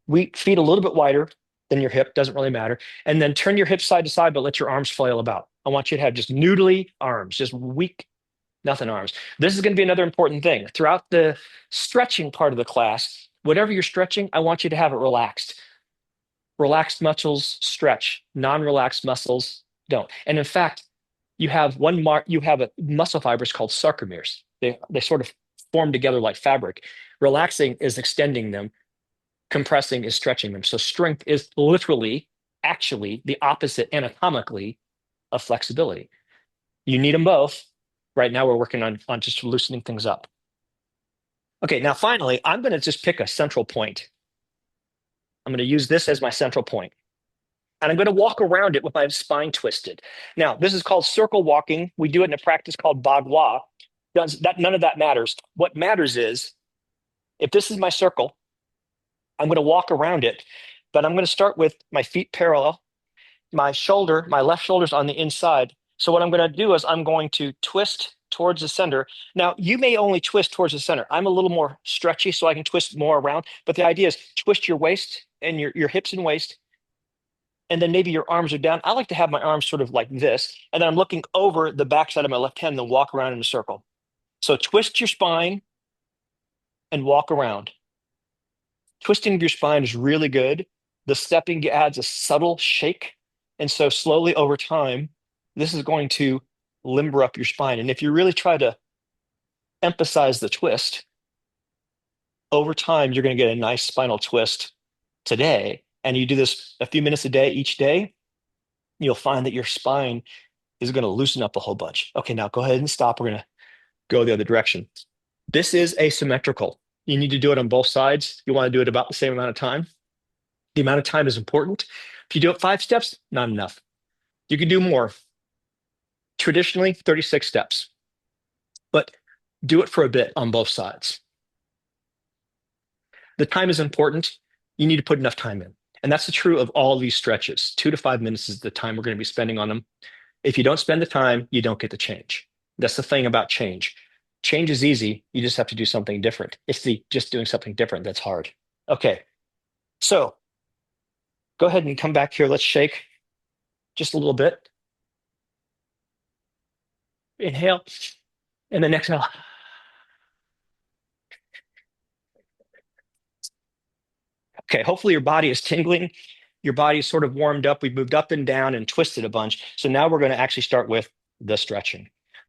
feet a little bit wider than your hip, doesn't really matter. And then turn your hips side to side, but let your arms flail about. I want you to have just noodly arms, just weak, nothing arms. This is going to be another important thing. Throughout the stretching part of the class, whatever you're stretching, I want you to have it relaxed. Relaxed muscles stretch, non-relaxed muscles don't. And in fact, you have a muscle fibers called sarcomeres. They sort of form together like fabric. Relaxing is extending them, compressing is stretching them. So strength is literally, actually, the opposite anatomically of flexibility. You need them both. Right now, we're working on just loosening things up. Okay, now finally, I'm going to just pick a central point. I'm going to use this as my central point, and I'm going to walk around it with my spine twisted. Now, this is called circle walking. We do it in a practice called Bagua. None of that matters. What matters is if this is my circle, I'm going to walk around it, but I'm going to start with my feet parallel, my left shoulder's on the inside. So what I'm going to do is I'm going to twist towards the center. Now, you may only twist towards the center. I'm a little more stretchy, so I can twist more around. But the idea is twist your waist and your hips and waist, and then maybe your arms are down. I like to have my arms sort of like this, and then I'm looking over the backside of my left hand and then walk around in a circle. So twist your spine and walk around. Twisting of your spine is really good. The stepping adds a subtle shake. And so slowly over time, this is going to limber up your spine. And if you really try to emphasize the twist, over time, you're going to get a nice spinal twist today. And you do this a few minutes a day, each day, you'll find that your spine is going to loosen up a whole bunch. Okay, now go ahead and stop. We're going to go the other direction. This is asymmetrical. You need to do it on both sides. You want to do it about the same amount of time. The amount of time is important. If you do it 5 steps, not enough. You can do more. Traditionally, 36 steps, but do it for a bit on both sides. The time is important. You need to put enough time in. And that's true of all these stretches. 2 to 5 minutes is the time we're going to be spending on them. If you don't spend the time, you don't get the change. That's the thing about change. Change is easy. You just have to do something different. It's just doing something different that's hard. Okay, so go ahead and come back here. Let's shake just a little bit. Inhale, and then exhale. Okay, hopefully your body is tingling. Your body is sort of warmed up. We've moved up and down and twisted a bunch. So now we're going to actually start with the stretching.